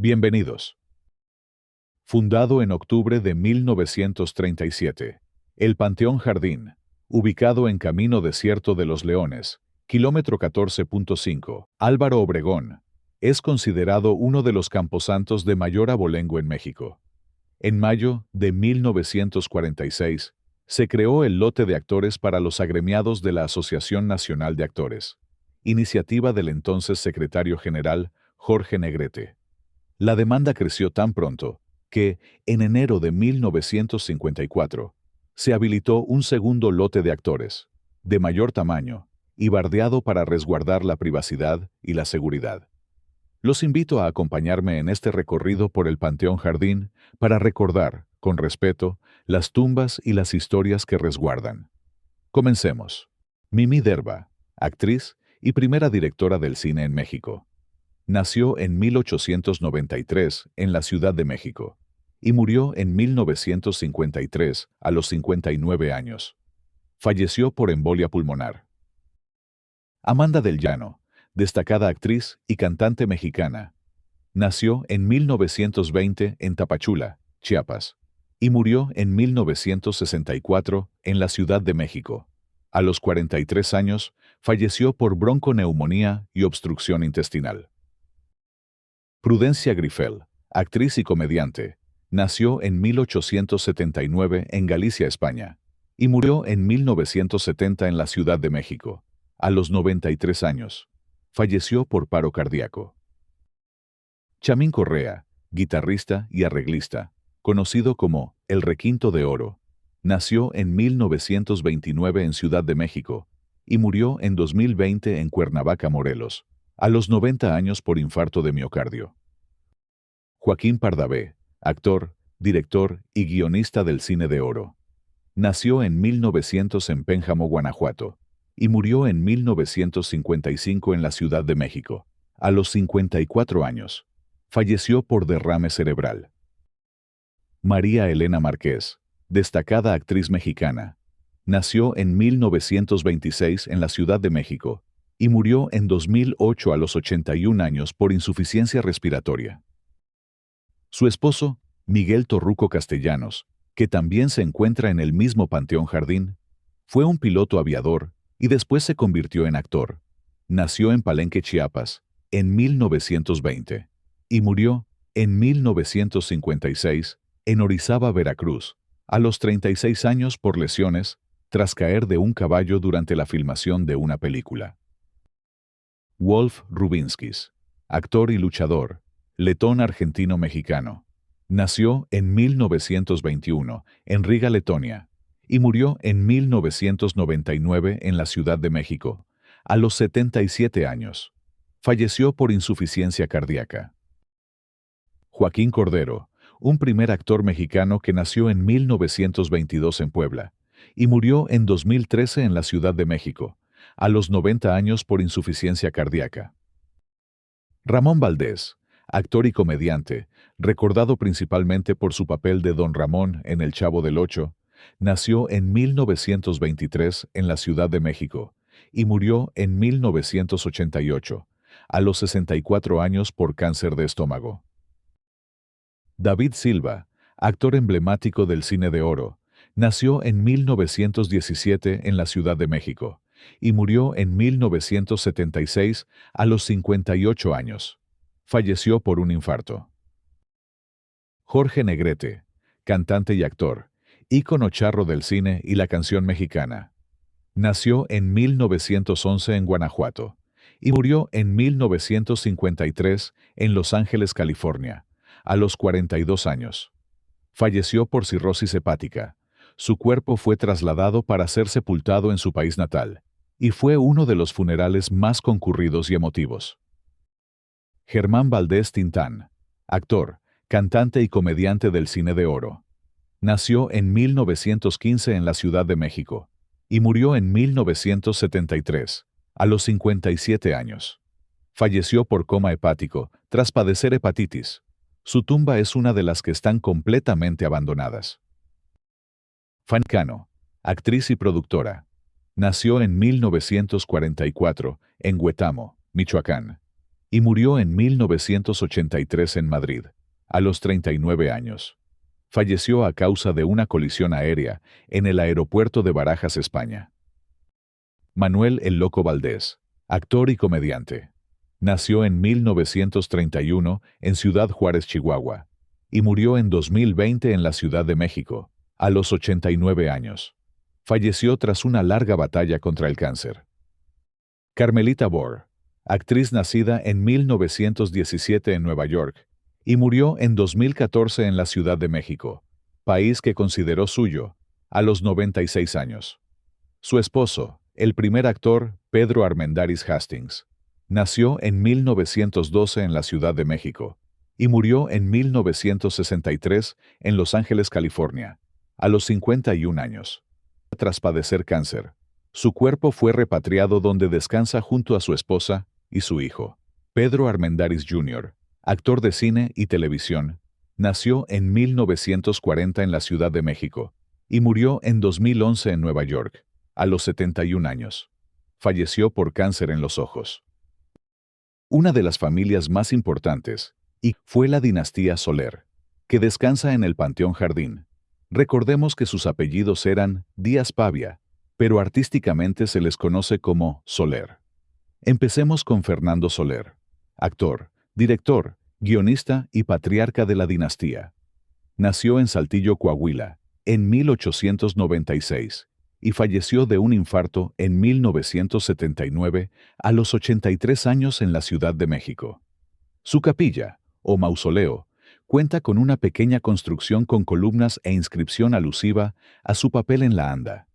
Bienvenidos. Fundado en octubre de 1937, el Panteón Jardín, ubicado en Camino Desierto de los Leones, kilómetro 14.5, Álvaro Obregón, es considerado uno de los camposantos de mayor abolengo en México. En mayo de 1946, se creó el lote de actores para los agremiados de la Asociación Nacional de Actores, iniciativa del entonces secretario general Jorge Negrete. La demanda creció tan pronto que, en enero de 1954, se habilitó un segundo lote de actores, de mayor tamaño y bardeado para resguardar la privacidad y la seguridad. Los invito a acompañarme en este recorrido por el Panteón Jardín para recordar, con respeto, las tumbas y las historias que resguardan. Comencemos. Mimi Derba, actriz y primera directora del cine en México. Nació en 1893 en la Ciudad de México y murió en 1953 a los 59 años. Falleció por embolia pulmonar. Amanda del Llano, destacada actriz y cantante mexicana. Nació en 1920 en Tapachula, Chiapas, y murió en 1964 en la Ciudad de México. A los 43 años, falleció por bronconeumonía y obstrucción intestinal. Prudencia Grifel, actriz y comediante, nació en 1879 en Galicia, España, y murió en 1970 en la Ciudad de México. A los 93 años, falleció por paro cardíaco. Chamín Correa, guitarrista y arreglista, conocido como El Requinto de Oro, nació en 1929 en Ciudad de México y murió en 2020 en Cuernavaca, Morelos, a los 90 años por infarto de miocardio. Joaquín Pardavé, actor, director y guionista del cine de oro. Nació en 1900 en Pénjamo, Guanajuato, y murió en 1955 en la Ciudad de México. A los 54 años, falleció por derrame cerebral. María Elena Márquez, destacada actriz mexicana. Nació en 1926 en la Ciudad de México y murió en 2008 a los 81 años por insuficiencia respiratoria. Su esposo, Miguel Torruco Castellanos, que también se encuentra en el mismo Panteón Jardín, fue un piloto aviador y después se convirtió en actor. Nació en Palenque, Chiapas, en 1920 y murió en 1956 en Orizaba, Veracruz, a los 36 años por lesiones tras caer de un caballo durante la filmación de una película. Wolf Rubinskis, actor y luchador, letón argentino-mexicano. Nació en 1921 en Riga, Letonia, y murió en 1999 en la Ciudad de México, a los 77 años. Falleció por insuficiencia cardíaca. Joaquín Cordero, un primer actor mexicano que nació en 1922 en Puebla, y murió en 2013 en la Ciudad de México, a los 90 años por insuficiencia cardíaca. Ramón Valdés, actor y comediante, recordado principalmente por su papel de Don Ramón en El Chavo del Ocho, nació en 1923 en la Ciudad de México y murió en 1988, a los 64 años por cáncer de estómago. David Silva, actor emblemático del cine de oro, nació en 1917 en la Ciudad de México y murió en 1976 a los 58 años. Falleció por un infarto. Jorge Negrete, cantante y actor, ícono charro del cine y la canción mexicana. Nació en 1911 en Guanajuato y murió en 1953 en Los Ángeles, California, a los 42 años. Falleció por cirrosis hepática. Su cuerpo fue trasladado para ser sepultado en su país natal, y fue uno de los funerales más concurridos y emotivos. Germán Valdés Tintán, actor, cantante y comediante del cine de oro. Nació en 1915 en la Ciudad de México y murió en 1973, a los 57 años. Falleció por coma hepático tras padecer hepatitis. Su tumba es una de las que están completamente abandonadas. Fanny Cano, actriz y productora. Nació en 1944 en Huetamo, Michoacán, y murió en 1983 en Madrid, a los 39 años. Falleció a causa de una colisión aérea en el aeropuerto de Barajas, España. Manuel El Loco Valdés, actor y comediante. Nació en 1931 en Ciudad Juárez, Chihuahua, y murió en 2020 en la Ciudad de México, a los 89 años. Falleció tras una larga batalla contra el cáncer. Carmelita Bohr, actriz nacida en 1917 en Nueva York, y murió en 2014 en la Ciudad de México, país que consideró suyo, a los 96 años. Su esposo, el primer actor Pedro Armendáriz Hastings, nació en 1912 en la Ciudad de México y murió en 1963 en Los Ángeles, California, a los 51 años. Tras padecer cáncer, su cuerpo fue repatriado donde descansa junto a su esposa y su hijo. Pedro Armendáriz Jr., actor de cine y televisión, nació en 1940 en la Ciudad de México y murió en 2011 en Nueva York, a los 71 años. Falleció por cáncer en los ojos. Una de las familias más importantes fue la dinastía Soler, que descansa en el Panteón Jardín. Recordemos que sus apellidos eran Díaz Pavia, pero artísticamente se les conoce como Soler. Empecemos con Fernando Soler, actor, director, guionista y patriarca de la dinastía. Nació en Saltillo, Coahuila, en 1896, y falleció de un infarto en 1979 a los 83 años en la Ciudad de México. Su capilla, o mausoleo, cuenta con una pequeña construcción con columnas e inscripción alusiva a su papel en la anda.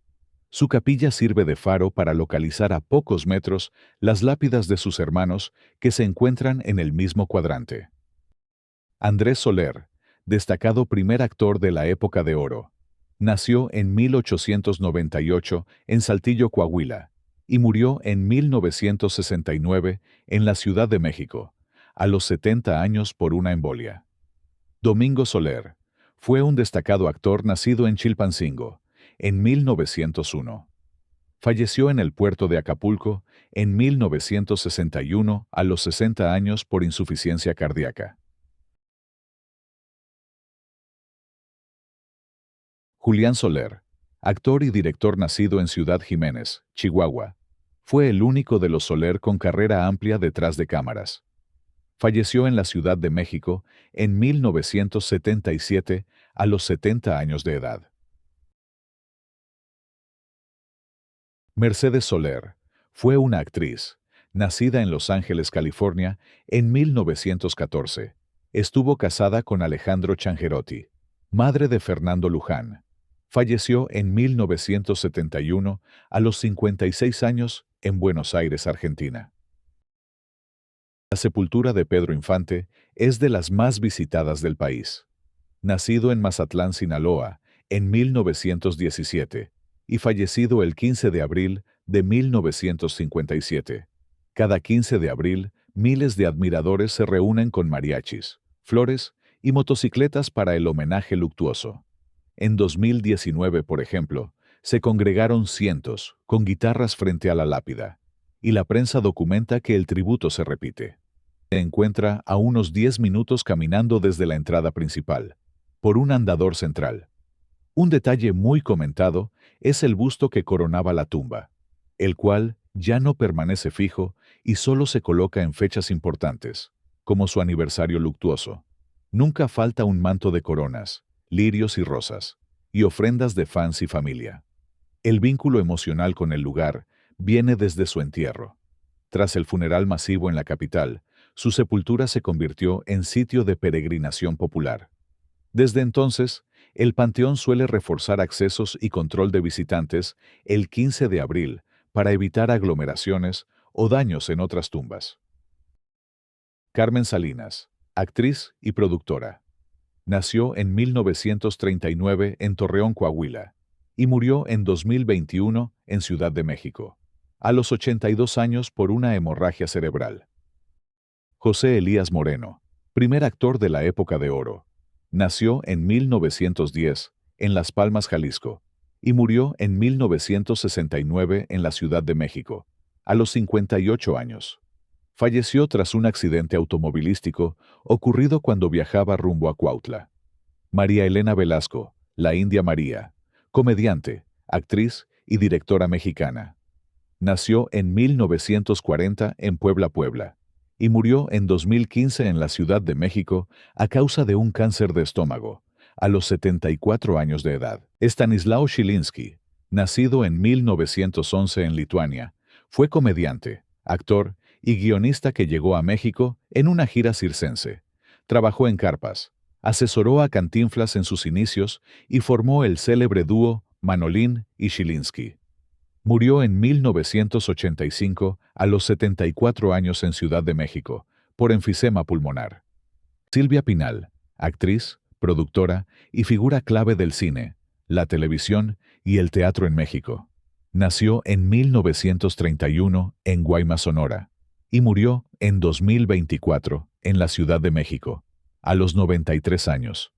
Su capilla sirve de faro para localizar a pocos metros las lápidas de sus hermanos que se encuentran en el mismo cuadrante. Andrés Soler, destacado primer actor de la época de oro, nació en 1898 en Saltillo, Coahuila, y murió en 1969 en la Ciudad de México, a los 70 años por una embolia. Domingo Soler fue un destacado actor nacido en Chilpancingo, en 1901. Falleció en el puerto de Acapulco en 1961 a los 60 años por insuficiencia cardíaca. Julián Soler, actor y director nacido en Ciudad Jiménez, Chihuahua, fue el único de los Soler con carrera amplia detrás de cámaras. Falleció en la Ciudad de México en 1977 a los 70 años de edad. Mercedes Soler fue una actriz, nacida en Los Ángeles, California, en 1914. Estuvo casada con Alejandro Changuerotti, madre de Fernando Luján. Falleció en 1971 a los 56 años en Buenos Aires, Argentina. La sepultura de Pedro Infante es de las más visitadas del país. Nacido en Mazatlán, Sinaloa, en 1917, y fallecido el 15 de abril de 1957. Cada 15 de abril, miles de admiradores se reúnen con mariachis, flores y motocicletas para el homenaje luctuoso. En 2019, por ejemplo, se congregaron cientos, con guitarras frente a la lápida, y la prensa documenta que el tributo se repite. Se encuentra a unos 10 minutos caminando desde la entrada principal, por un andador central. Un detalle muy comentado es el busto que coronaba la tumba, el cual ya no permanece fijo y solo se coloca en fechas importantes, como su aniversario luctuoso. Nunca falta un manto de coronas, lirios y rosas, y ofrendas de fans y familia. El vínculo emocional con el lugar viene desde su entierro. Tras el funeral masivo en la capital, su sepultura se convirtió en sitio de peregrinación popular. Desde entonces, el panteón suele reforzar accesos y control de visitantes el 15 de abril para evitar aglomeraciones o daños en otras tumbas. Carmen Salinas, actriz y productora. Nació en 1939 en Torreón, Coahuila, y murió en 2021 en Ciudad de México, a los 82 años por una hemorragia cerebral. José Elías Moreno, primer actor de la época de oro. Nació en 1910 en Las Palmas, Jalisco, y murió en 1969 en la Ciudad de México, a los 58 años. Falleció tras un accidente automovilístico ocurrido cuando viajaba rumbo a Cuautla. María Elena Velasco, la India María, comediante, actriz y directora mexicana. Nació en 1940 en Puebla, Puebla, y murió en 2015 en la Ciudad de México a causa de un cáncer de estómago, a los 74 años de edad. Stanislao Chilinski, nacido en 1911 en Lituania, fue comediante, actor y guionista que llegó a México en una gira circense. Trabajó en carpas, asesoró a Cantinflas en sus inicios y formó el célebre dúo Manolín y Chilinski. Murió en 1985 a los 74 años en Ciudad de México, por enfisema pulmonar. Silvia Pinal, actriz, productora y figura clave del cine, la televisión y el teatro en México. Nació en 1931 en Guaymas, Sonora, y murió en 2024 en la Ciudad de México, a los 93 años.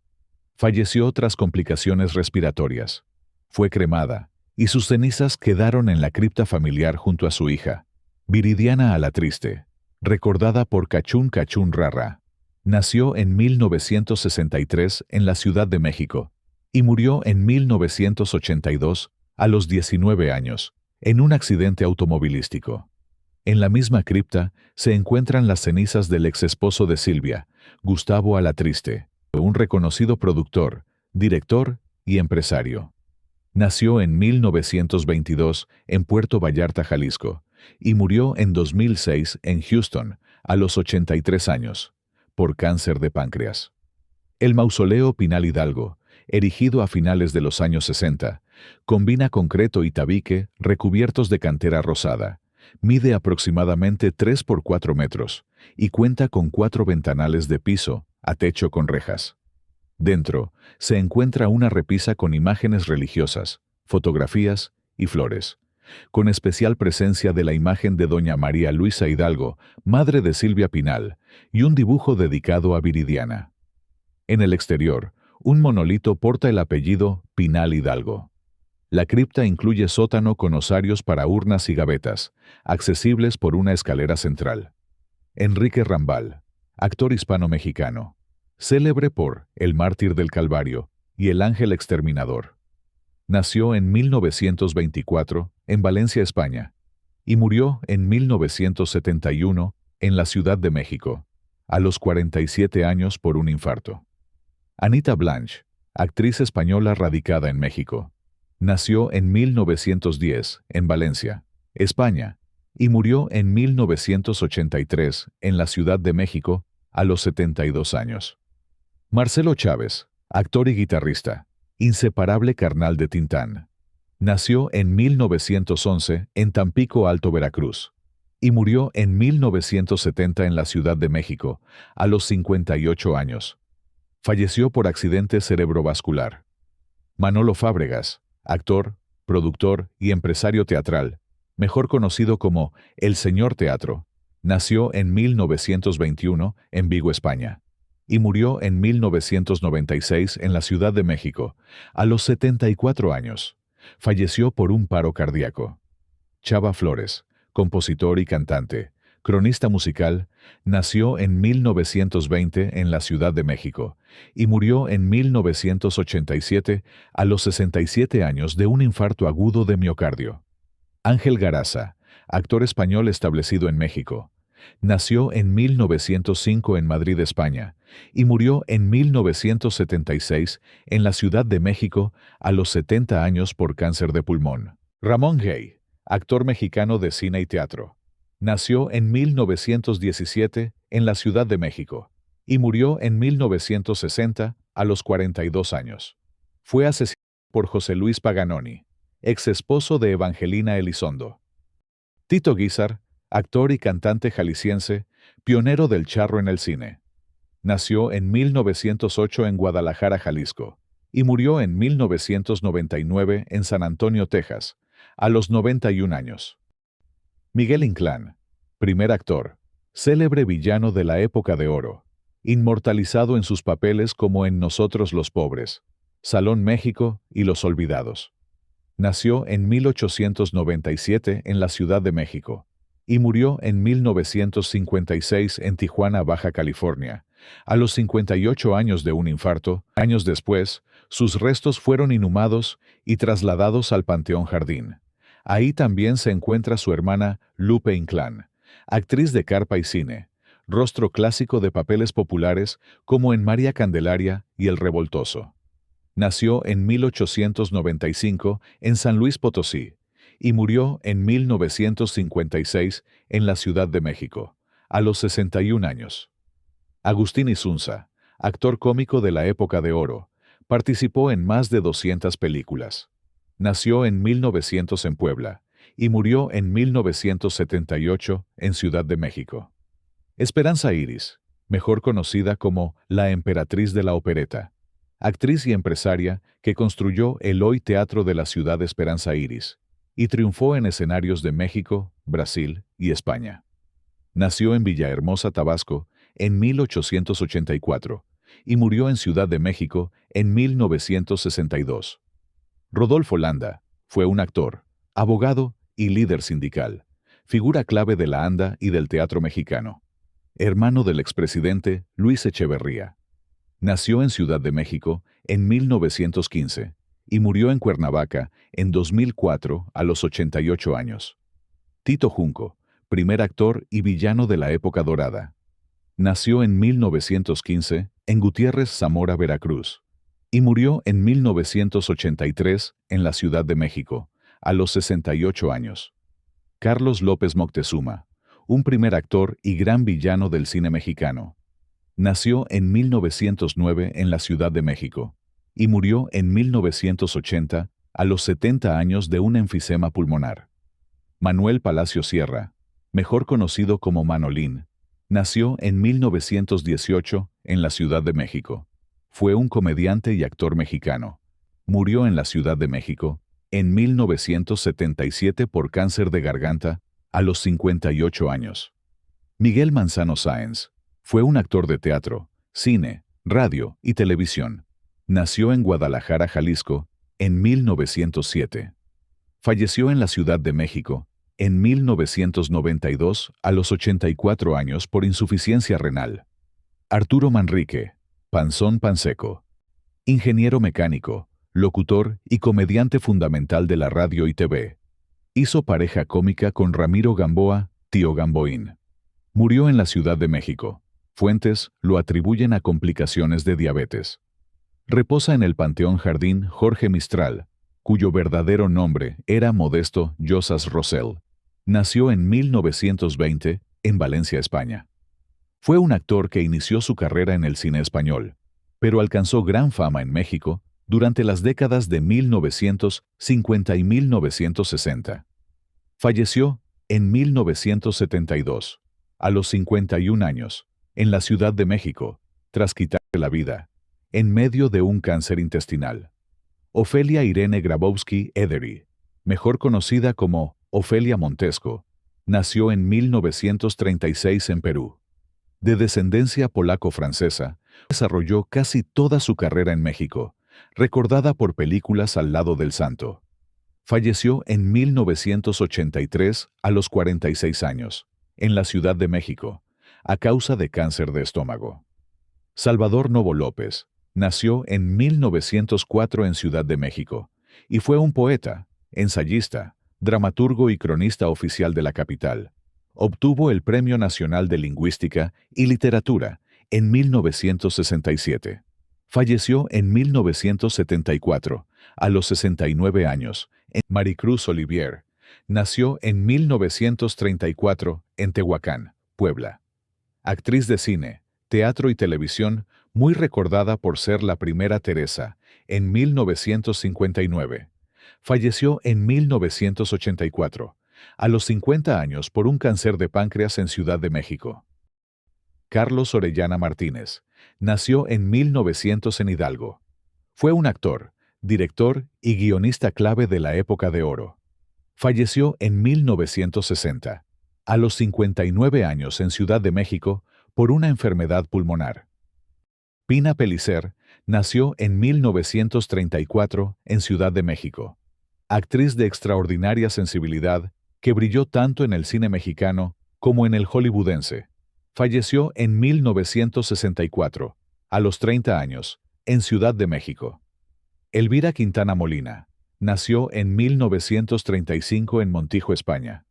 Falleció tras complicaciones respiratorias. Fue cremada, y sus cenizas quedaron en la cripta familiar junto a su hija, Viridiana Alatriste, recordada por Cachún Cachún Rara. Nació en 1963 en la Ciudad de México y murió en 1982 a los 19 años, en un accidente automovilístico. En la misma cripta se encuentran las cenizas del exesposo de Silvia, Gustavo Alatriste, un reconocido productor, director y empresario. Nació en 1922 en Puerto Vallarta, Jalisco, y murió en 2006 en Houston, a los 83 años, por cáncer de páncreas. El mausoleo Pinal Hidalgo, erigido a finales de los años 60, combina concreto y tabique recubiertos de cantera rosada, mide aproximadamente 3 por 4 metros y cuenta con 4 ventanales de piso a techo con rejas. Dentro se encuentra una repisa con imágenes religiosas, fotografías y flores, con especial presencia de la imagen de Doña María Luisa Hidalgo, madre de Silvia Pinal, y un dibujo dedicado a Viridiana. En el exterior, un monolito porta el apellido Pinal Hidalgo. La cripta incluye sótano con osarios para urnas y gavetas, accesibles por una escalera central. Enrique Rambal, actor hispano-mexicano, célebre por El mártir del Calvario y El ángel exterminador. Nació en 1924 en Valencia, España, y murió en 1971 en la Ciudad de México, a los 47 años por un infarto. Anita Blanch, actriz española radicada en México, nació en 1910 en Valencia, España, y murió en 1983 en la Ciudad de México a los 72 años. Marcelo Chávez, actor y guitarrista, inseparable carnal de Tintán. Nació en 1911 en Tampico, Alto Veracruz, y murió en 1970 en la Ciudad de México, a los 58 años. Falleció por accidente cerebrovascular. Manolo Fábregas, actor, productor y empresario teatral, mejor conocido como El Señor Teatro, nació en 1921 en Vigo, España, y murió en 1996 en la Ciudad de México, a los 74 años. Falleció por un paro cardíaco. Chava Flores, compositor y cantante, cronista musical, nació en 1920 en la Ciudad de México y murió en 1987 a los 67 años de un infarto agudo de miocardio. Ángel Garaza, actor español establecido en México, nació en 1905 en Madrid, España, y murió en 1976 en la Ciudad de México a los 70 años por cáncer de pulmón. Ramón Gay, actor mexicano de cine y teatro, nació en 1917 en la Ciudad de México y murió en 1960 a los 42 años. Fue asesinado por José Luis Paganoni, ex esposo de Evangelina Elizondo. Tito Guízar, actor y cantante jalisciense, pionero del charro en el cine. Nació en 1908 en Guadalajara, Jalisco, y murió en 1999 en San Antonio, Texas, a los 91 años. Miguel Inclán, primer actor, célebre villano de la época de oro, inmortalizado en sus papeles como en Nosotros los Pobres, Salón México y Los Olvidados. Nació en 1897 en la Ciudad de México y murió en 1956 en Tijuana, Baja California, a los 58 años de un infarto. Años después, sus restos fueron inhumados y trasladados al Panteón Jardín. Ahí también se encuentra su hermana Lupe Inclán, actriz de carpa y cine, rostro clásico de papeles populares como en María Candelaria y El Revoltoso. Nació en 1895 en San Luis Potosí y murió en 1956 en la Ciudad de México, a los 61 años. Agustín Isunza, actor cómico de la época de oro, participó en más de 200 películas. Nació en 1900 en Puebla y murió en 1978 en Ciudad de México. Esperanza Iris, mejor conocida como la emperatriz de la opereta, actriz y empresaria que construyó el hoy Teatro de la Ciudad Esperanza Iris y triunfó en escenarios de México, Brasil y España. Nació en Villahermosa, Tabasco, en 1884 y murió en Ciudad de México en 1962. Rodolfo Landa fue un actor, abogado y líder sindical, figura clave de la ANDA y del teatro mexicano. Hermano del expresidente Luis Echeverría. Nació en Ciudad de México en 1915 y murió en Cuernavaca en 2004 a los 88 años. Tito Junco, primer actor y villano de la época dorada. Nació en 1915 en Gutiérrez, Zamora, Veracruz, y murió en 1983 en la Ciudad de México, a los 68 años. Carlos López Moctezuma, un primer actor y gran villano del cine mexicano. Nació en 1909 en la Ciudad de México y murió en 1980 a los 70 años de un enfisema pulmonar. Manuel Palacio Sierra, mejor conocido como Manolín, nació en 1918 en la Ciudad de México. Fue un comediante y actor mexicano. Murió en la Ciudad de México en 1977 por cáncer de garganta a los 58 años. Miguel Manzano Sáenz fue un actor de teatro, cine, radio y televisión. Nació en Guadalajara, Jalisco, en 1907. Falleció en la Ciudad de México en 1992 a los 84 años por insuficiencia renal. Arturo Manrique, Panzón Panseco. Ingeniero mecánico, locutor y comediante fundamental de la radio y TV. Hizo pareja cómica con Ramiro Gamboa, Tío Gamboín. Murió en la Ciudad de México. Fuentes lo atribuyen a complicaciones de diabetes. Reposa en el Panteón Jardín Jorge Mistral, cuyo verdadero nombre era Modesto Llosas Rosell. Nació en 1920 en Valencia, España. Fue un actor que inició su carrera en el cine español, pero alcanzó gran fama en México durante las décadas de 1950 y 1960. Falleció en 1972, a los 51 años, en la Ciudad de México, tras quitarse la vida, en medio de un cáncer intestinal. Ofelia Irene Grabowski Edery, mejor conocida como Ofelia Montesco, nació en 1936 en Perú. De descendencia polaco-francesa, desarrolló casi toda su carrera en México, recordada por películas Al lado del santo. Falleció en 1983 a los 46 años, en la Ciudad de México, a causa de cáncer de estómago. Salvador Novo López nació en 1904 en Ciudad de México y fue un poeta, ensayista, dramaturgo y cronista oficial de la capital. Obtuvo el Premio Nacional de Lingüística y Literatura en 1967. Falleció en 1974, a los 69 años, en Maricruz Olivier. Nació en 1934 en Tehuacán, Puebla. Actriz de cine, teatro y televisión, muy recordada por ser la primera Teresa, en 1959. Falleció en 1984, a los 50 años por un cáncer de páncreas en Ciudad de México. Carlos Orellana Martínez nació en 1900 en Hidalgo. Fue un actor, director y guionista clave de la época de oro. Falleció en 1960, a los 59 años en Ciudad de México por una enfermedad pulmonar. Pina Pellicer nació en 1934 en Ciudad de México. Actriz de extraordinaria sensibilidad que brilló tanto en el cine mexicano como en el hollywoodense. Falleció en 1964, a los 30 años, en Ciudad de México. Elvira Quintana Molina nació en 1935 en Montijo, España.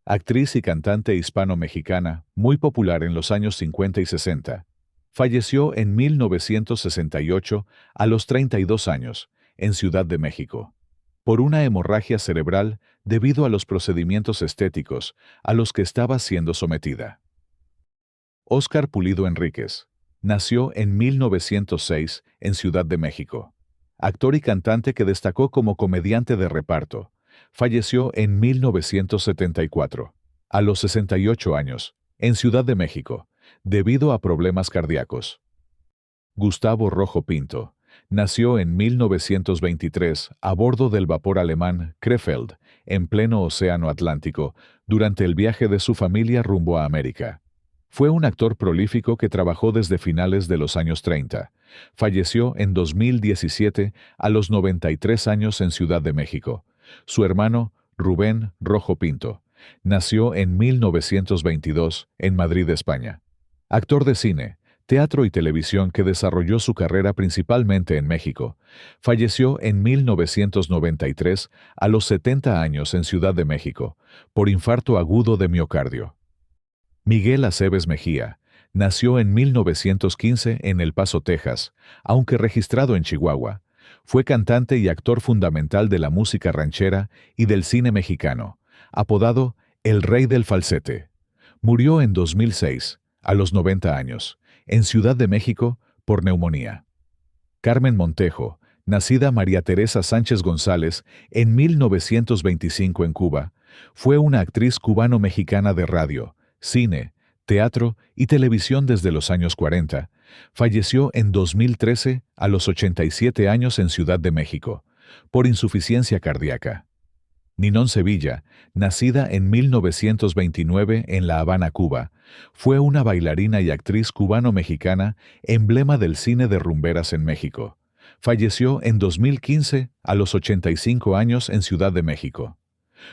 Actriz y cantante hispano-mexicana, muy popular en los años 50 y 60. Falleció en 1968, a los 32 años, en Ciudad de México, por una hemorragia cerebral debido a los procedimientos estéticos a los que estaba siendo sometida. Óscar Pulido Enríquez nació en 1906 en Ciudad de México. Actor y cantante que destacó como comediante de reparto. Falleció en 1974, a los 68 años, en Ciudad de México, debido a problemas cardíacos. Gustavo Rojo Pinto nació en 1923 a bordo del vapor alemán Krefeld, en pleno Océano Atlántico, durante el viaje de su familia rumbo a América. Fue un actor prolífico que trabajó desde finales de los años 30. Falleció en 2017 a los 93 años en Ciudad de México. Su hermano, Rubén Rojo Pinto, nació en 1922 en Madrid, España. Actor de cine, teatro y televisión que desarrolló su carrera principalmente en México. Falleció en 1993 a los 70 años en Ciudad de México, por infarto agudo de miocardio. Miguel Aceves Mejía nació en 1915 en El Paso, Texas, aunque registrado en Chihuahua. Fue cantante y actor fundamental de la música ranchera y del cine mexicano, apodado El Rey del Falsete. Murió en 2006, a los 90 años, en Ciudad de México, por neumonía. Carmen Montejo, nacida María Teresa Sánchez González en 1925 en Cuba, fue una actriz cubano-mexicana de radio, cine, teatro y televisión desde los años 40. Falleció en 2013 a los 87 años en Ciudad de México, por insuficiencia cardíaca. Ninón Sevilla, nacida en 1929 en La Habana, Cuba, fue una bailarina y actriz cubano-mexicana, emblema del cine de rumberas en México. Falleció en 2015 a los 85 años en Ciudad de México.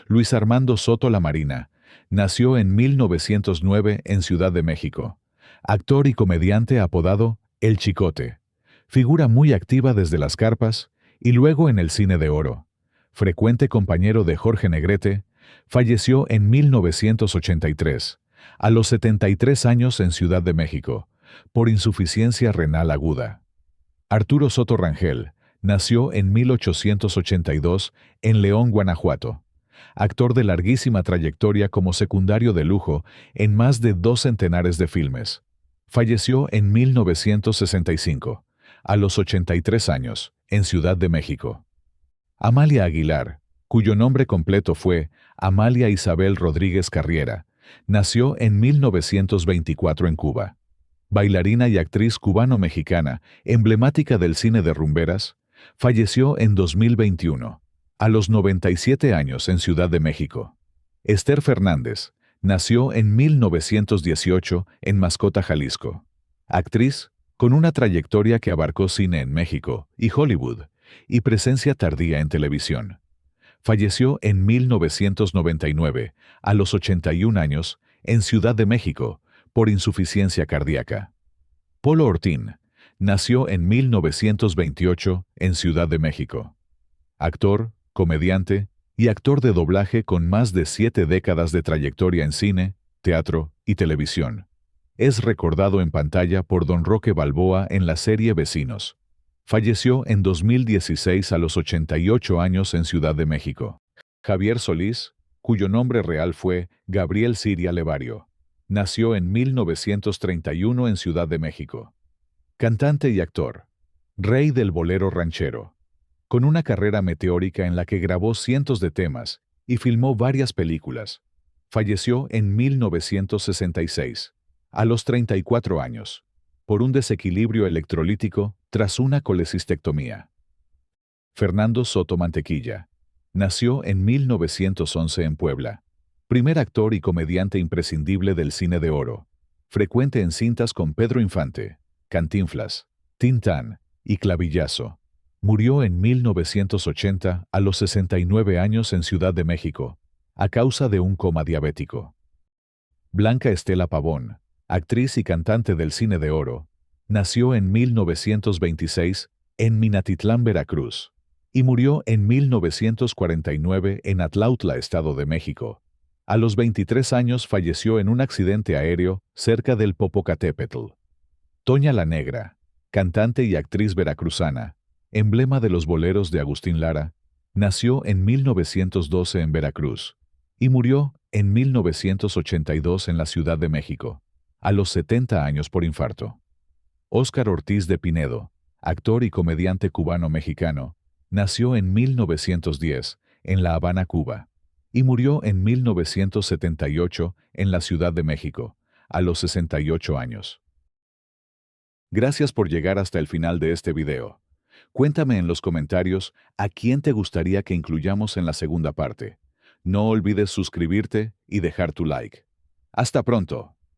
Luis Armando Soto Lamarina, nació en 1909 en Ciudad de México. Actor y comediante apodado El Chicote. Figura muy activa desde las carpas y luego en el cine de oro. Frecuente compañero de Jorge Negrete, falleció en 1983, a los 73 años en Ciudad de México, por insuficiencia renal aguda. Arturo Soto Rangel nació en 1882 en León, Guanajuato. Actor de larguísima trayectoria como secundario de lujo en más de 2 centenares de filmes. Falleció en 1965, a los 83 años, en Ciudad de México. Amalia Aguilar, cuyo nombre completo fue Amalia Isabel Rodríguez Carriera, nació en 1924 en Cuba. Bailarina y actriz cubano-mexicana, emblemática del cine de rumberas, falleció en 2021, a los 97 años en Ciudad de México. Esther Fernández, nació en 1918 en Mascota, Jalisco. Actriz, con una trayectoria que abarcó cine en México y Hollywood, y presencia tardía en televisión. Falleció en 1999, a los 81 años, en Ciudad de México, por insuficiencia cardíaca. Polo Ortín, nació en 1928 en Ciudad de México. Actor, comediante y actor de doblaje con más de 7 décadas de trayectoria en cine, teatro y televisión. Es recordado en pantalla por Don Roque Balboa en la serie Vecinos. Falleció en 2016 a los 88 años en Ciudad de México. Javier Solís, cuyo nombre real fue Gabriel Siria Levario, nació en 1931 en Ciudad de México. Cantante y actor. Rey del bolero ranchero. Con una carrera meteórica en la que grabó cientos de temas y filmó varias películas. Falleció en 1966, a los 34 años, por un desequilibrio electrolítico tras una colecistectomía. Fernando Soto Mantequilla. Nació en 1911 en Puebla. Primer actor y comediante imprescindible del cine de oro. Frecuente en cintas con Pedro Infante, Cantinflas, Tintán y Clavillazo. Murió en 1980 a los 69 años en Ciudad de México. a causa de un coma diabético. Blanca Estela Pavón, actriz y cantante del cine de oro, nació en 1926 en Minatitlán, Veracruz, y murió en 1949 en Atlautla, Estado de México. A los 23 años falleció en un accidente aéreo cerca del Popocatépetl. Toña la Negra, cantante y actriz veracruzana, emblema de los boleros de Agustín Lara, nació en 1912 en Veracruz y murió en 1982 en la Ciudad de México, a los 70 años por infarto. Óscar Ortiz de Pinedo, actor y comediante cubano-mexicano, nació en 1910 en La Habana, Cuba, y murió en 1978 en la Ciudad de México, a los 68 años. Gracias por llegar hasta el final de este video. Cuéntame en los comentarios a quién te gustaría que incluyamos en la segunda parte. No olvides suscribirte y dejar tu like. ¡Hasta pronto!